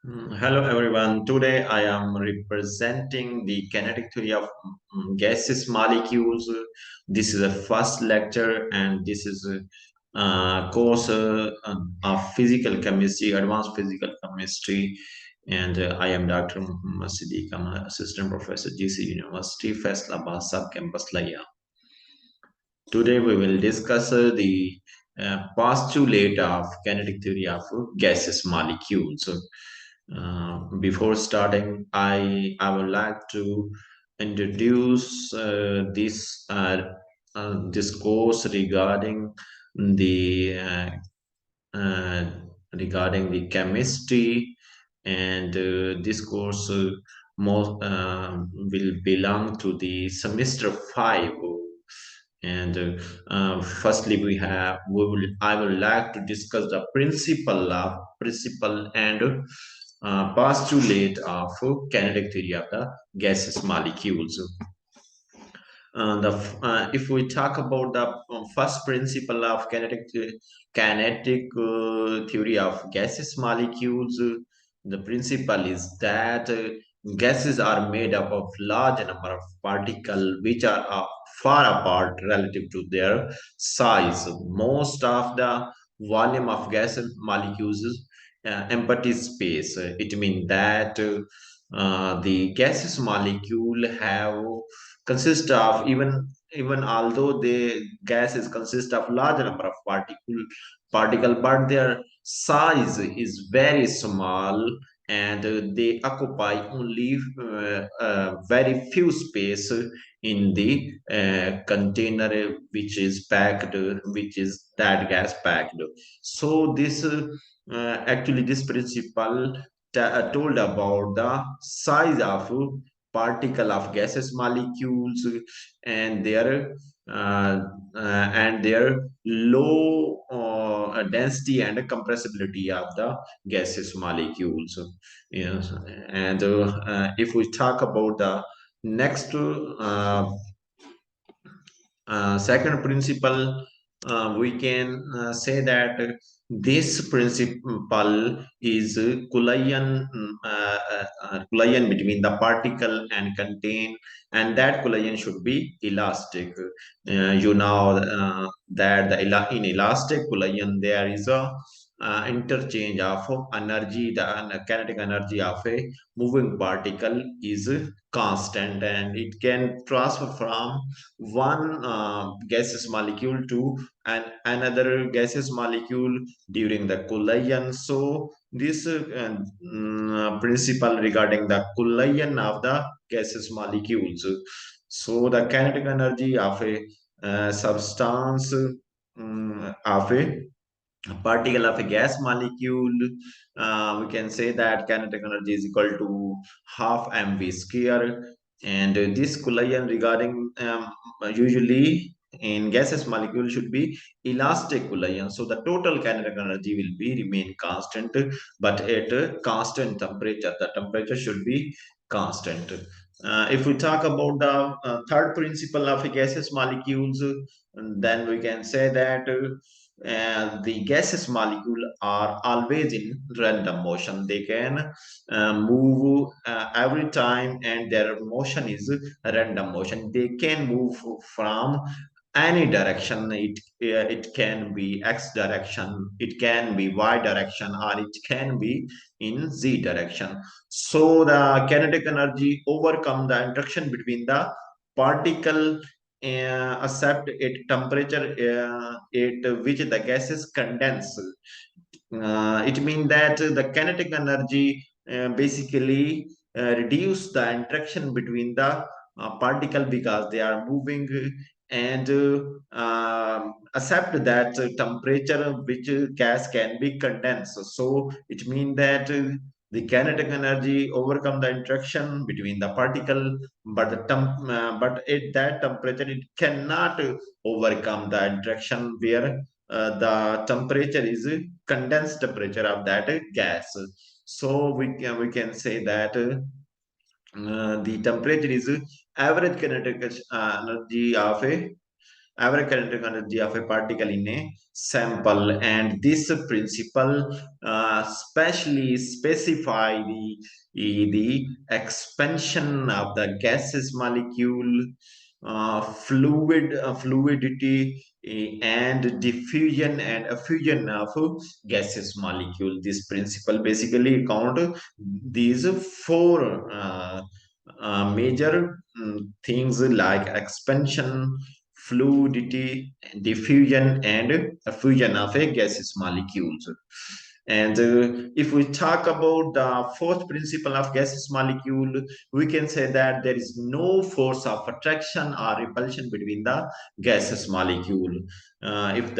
Hello everyone. Today I am representing the kinetic theory of gases molecules. This is a first lecture and this is a course of physical chemistry, advanced physical chemistry. And I am Dr. M.AHMED. I'm an assistant professor GC University, Faisalabad Sub-Campus Laya. Today we will discuss the postulate of kinetic theory of gases molecules. Before starting, I would like to introduce this course the uh, uh, regarding the chemistry, and this course will belong to the semester 5. And firstly I would like to discuss the principle and postulate of kinetic theory of the gases molecules. If we talk about the first principle of kinetic theory of gases molecules, the principle is that gases are made up of large number of particles which are far apart relative to their size. Most of the volume of gas molecules is empty space. It means that the gases molecule have consist of even although the gases consist of large number of particle, but their size is very small, and they occupy only very few space in the container which is packed, which is that gas packed. So actually this principle told about the size of particle of gases molecules and uh, their low density and compressibility of the gaseous molecules. Yes. And if we talk about the next second principle, we can say that this principle is collision between the particle and contain, and that collision should be elastic. That in elastic collision there is a interchange of energy. The kinetic energy of a moving particle is constant, and it can transfer from one gaseous molecule to another gaseous molecule during the collision. So this principle regarding the collision of the gaseous molecules. So the kinetic energy of a substance, of a particle of a gas molecule, we can say that kinetic energy is equal to half mv square. And this collision regarding usually in gaseous molecule should be elastic collision. So the total kinetic energy will be remain constant, but at a constant temperature. The temperature should be constant. If we talk about the third principle of a gaseous molecules, then we can say that the gaseous molecule are always in random motion. They can move every time, and their motion is random motion. They can move from any direction. It can be x direction, it can be y direction, or it can be in z direction. So the kinetic energy overcome the interaction between the particle accept at temperature at which the gases condense. It means that the kinetic energy basically reduce the interaction between the particle because they are moving, and accept that temperature which gas can be condensed. So it means that the kinetic energy overcome the interaction between the particle, but but at that temperature it cannot overcome the interaction where the temperature is condensed temperature of that gas. So we can say that the temperature is average kinetic energy of a average kinetic energy of a particle in a sample. And this principle specially specify the expansion of the gases molecule, fluidity, and diffusion and effusion of gaseous molecule. This principle basically count these four major things like expansion, fluidity, diffusion, and fusion of a gaseous molecules. And if we talk about the fourth principle of gaseous molecule, we can say that there is no force of attraction or repulsion between the gaseous molecule. If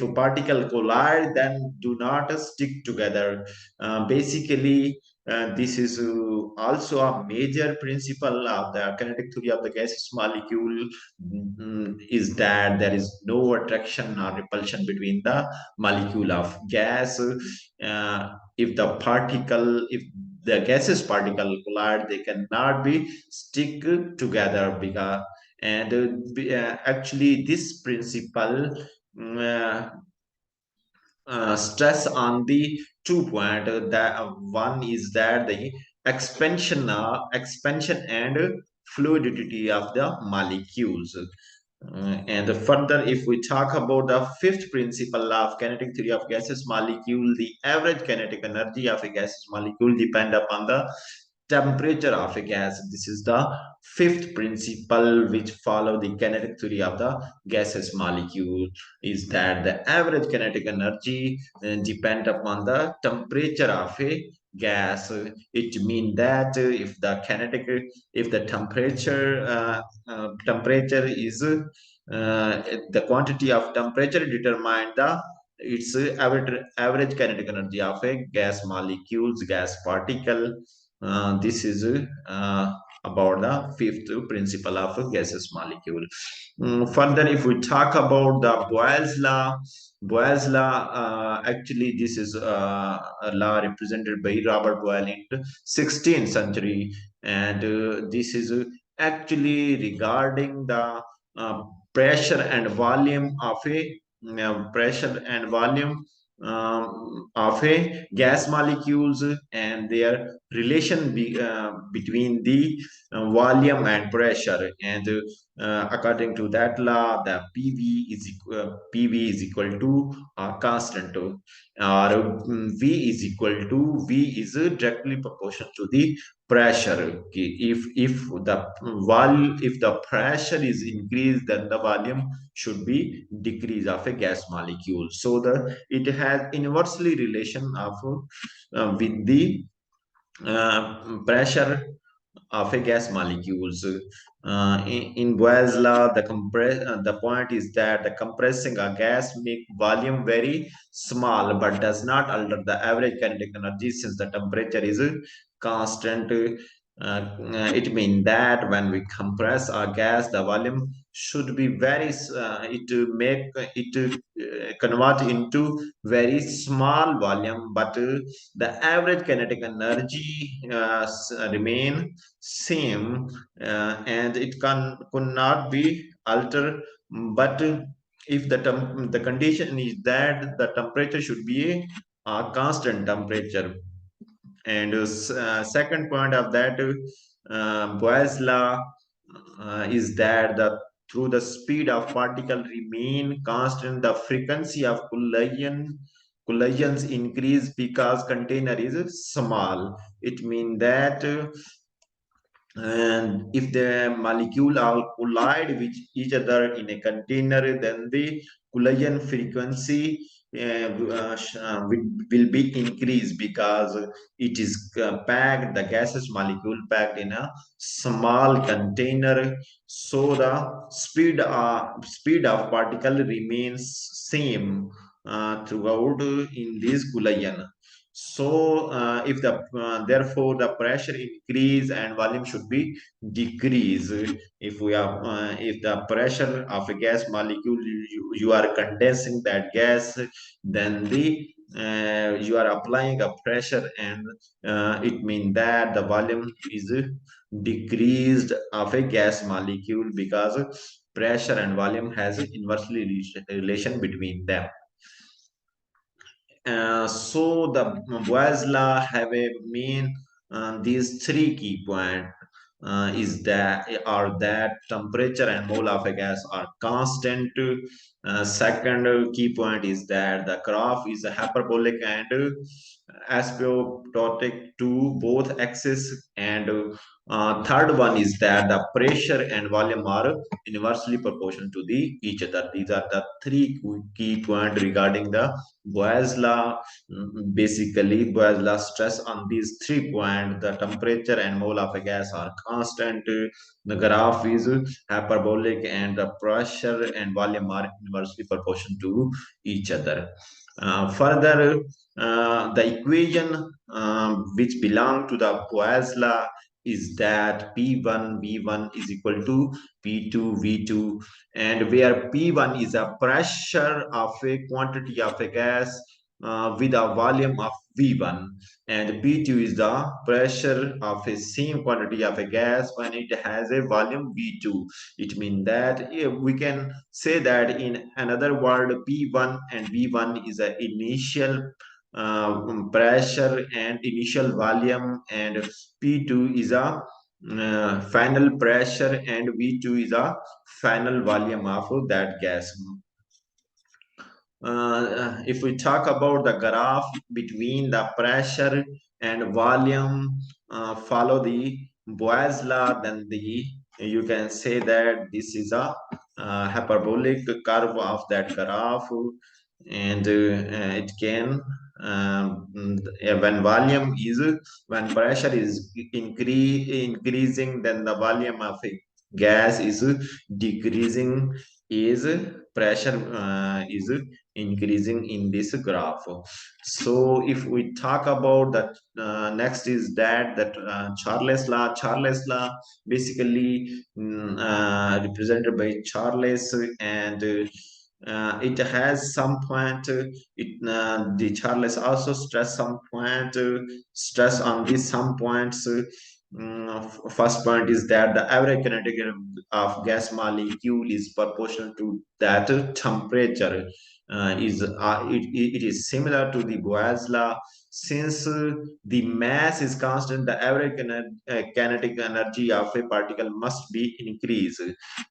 a particle collide, then do not stick together. Basically, this is also a major principle of the kinetic theory of the gaseous molecule, is that there is no attraction or repulsion between the molecule of gas. If the gaseous particle collide, they cannot be stick together, because actually this principle mm, stress on the 2 point, that one is that the expansion and fluidity of the molecules. And further, if we talk about the fifth principle of kinetic theory of gaseous molecule, the average kinetic energy of a gaseous molecule depend upon the temperature of a gas. This is the fifth principle which follow the kinetic theory of the gaseous molecule, is that the average kinetic energy depend upon the temperature of a gas. It means that if the temperature is the quantity of temperature determine the its average kinetic energy of a gas molecules, gas particle. This is about the fifth principle of a gaseous molecule. Further, if we talk about the Boyle's law, actually this is a law represented by Robert Boyle in the 16th century, and this is actually regarding the uh, pressure and volume of a pressure and volume of a gas molecules, and their relation between the volume and pressure. And according to that law, the PV is equal to constant, or V is equal to V is directly proportional to the pressure. Okay. If the pressure is increased, then the volume should be decrease of a gas molecule. So the it has inversely relation of with the pressure of a gas molecules. In Boyle's law, the point is that the compressing a gas make volume very small, but does not alter the average kinetic energy since the temperature is constant. It means that when we compress a gas, the volume should be it to make it convert into very small volume, but the average kinetic energy remain same, and it could not be altered. But if the condition is that the temperature should be a constant temperature. And second point of that Boyle's law is that through the speed of particle remain constant, the frequency of collisions increase because container is small. It means that and if the molecule are collide with each other in a container, then the collision frequency will be increased, because it is packed, the gaseous molecule packed in a small container. So the speed of particle remains same throughout in this collision. So, if therefore the pressure increase and volume should be decrease. If the pressure of a gas molecule, you are condensing that gas, then you are applying a pressure, and it means that the volume is decreased of a gas molecule, because pressure and volume has inversely relation between them. So the Boyle's law have a main these three key point is that are that temperature and mole of a gas are constant. Second key point is that the graph is a hyperbolic and asymptotic to both axes, and third one is that the pressure and volume are inversely proportional to the each other. These are the three key points regarding the Boyle's law. Basically, Boyle's law stress on these 3 points: the temperature and mole of a gas are constant, the graph is hyperbolic, and the pressure and volume are inversely proportional to each other. Further, the equation which belong to the Boyle's law is that P1 V1 is equal to P2 V2, and where P1 is a pressure of a quantity of a gas with a volume of V1, and P2 is the pressure of a same quantity of a gas when it has a volume V2. It means that we can say that in another word, P1 and V1 is an initial pressure and initial volume, and P2 is a final pressure, and V2 is a final volume of that gas. If we talk about the graph between the pressure and volume, follow the Boyle's law, then you can say that this is a hyperbolic curve of that graph, and it can when volume is when pressure is increasing, then the volume of a gas is decreasing, is pressure is increasing in this graph. So if we talk about that, next is that Charles law basically represented by Charles, and it has some point. The Charles also stress some point. Stress on these some points. First point is that the average kinetic of gas molecule is proportional to that temperature. It is similar to the Boyle's law. Since the mass is constant, the average kinetic energy of a particle must be increased.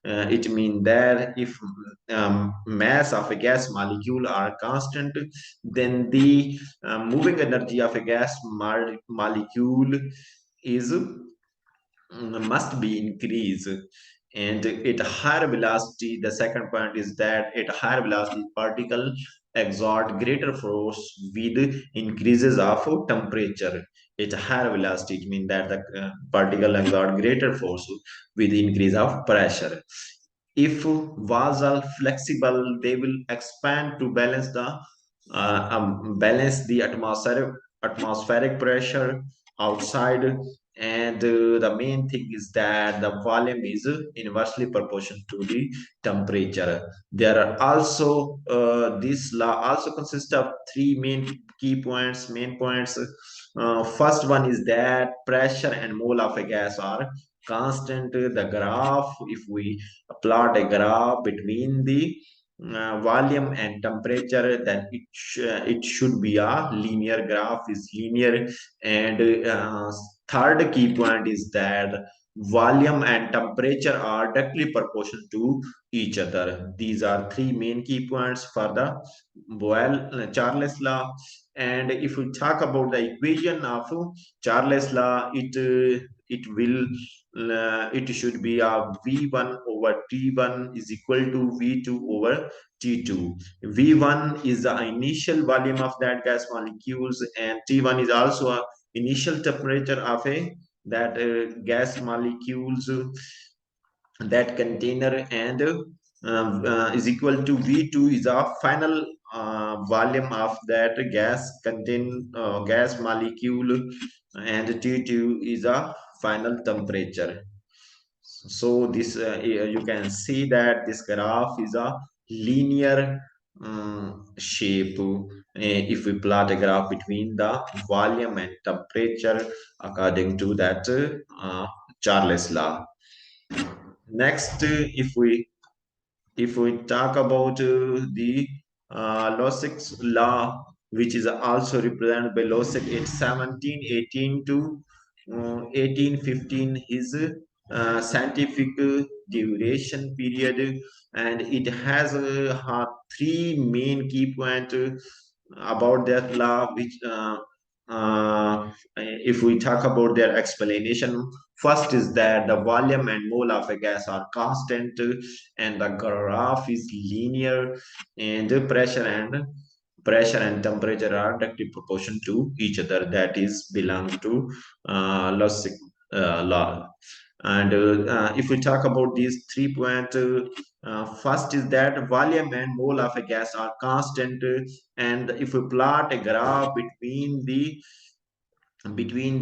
It means that if mass of a gas molecule are constant, then the moving energy of a gas molecule is must be increased. And at higher velocity, the second point is that at higher velocity particle exert greater force with increases of temperature. At higher velocity, it means that the particle exert greater force with increase of pressure. If walls are flexible, they will expand to balance the atmospheric pressure outside, and the main thing is that the volume is inversely proportional to the temperature. There are also this law also consists of three main points. First one is that pressure and mole of a gas are constant. The graph, if we plot a graph between the volume and temperature, then it should be a linear graph, is linear. And third key point is that volume and temperature are directly proportional to each other. These are three main key points for the Charles law. And if we talk about the equation of Charles law, it should be a V1 over T1 is equal to V2 over T2. V1 is the initial volume of that gas molecules, and T1 is also a initial temperature of a that gas molecules, that container, and is equal to V2 is a final volume of that gas molecule, and T2 is a final temperature. So this you can see that this graph is a linear shape. If we plot a graph between the volume and temperature according to that Charles law. Next, if we if we talk about the Losic's law, which is also represented by Losic in 1718 to 1815, his scientific duration period, and it has three main key points about that law, which if we talk about their explanation, first is that the volume and mole of a gas are constant, and the graph is linear, and the pressure and temperature are directly proportional to each other. That is belong to Losig law. And if we talk about these 3 points, first is that volume and mole of a gas are constant, and if we plot a graph between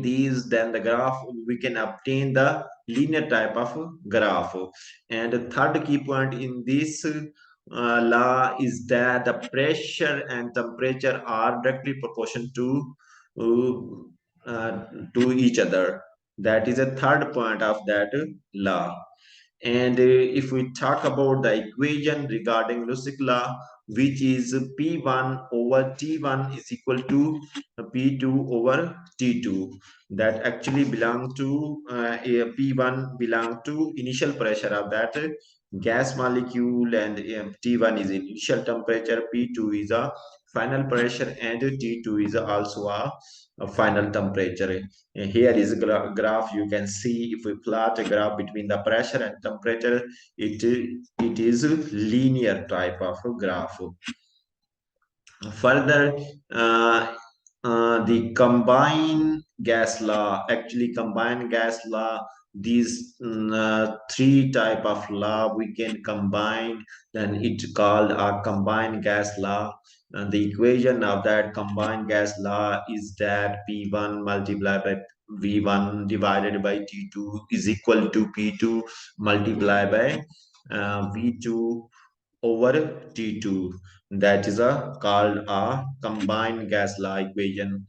these, then the graph, we can obtain the linear type of graph. And the third key point in this law is that the pressure and temperature are directly proportional to each other. That is a third point of that law. And if we talk about the equation regarding Lucy's law, which is P1 over T1 is equal to P2 over T2, that actually belong to P1 belong to initial pressure of that gas molecule, and T1 is initial temperature, P2 is a final pressure, and T2 is also a final temperature. Here is a graph. You can see, if we plot a graph between the pressure and temperature, it is a linear type of a graph. Further, the combined gas law, actually combined gas law, these three type of law we can combine, then it's called a combined gas law. And the equation of that combined gas law is that P1 multiplied by V1 divided by T2 is equal to P2 multiplied by V2 over T2. That is a called a combined gas law equation.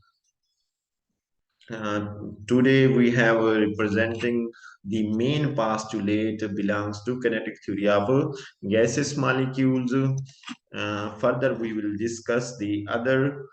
Uh, Today we have representing the main postulate belongs to kinetic theory of gaseous molecules. Further, we will discuss the other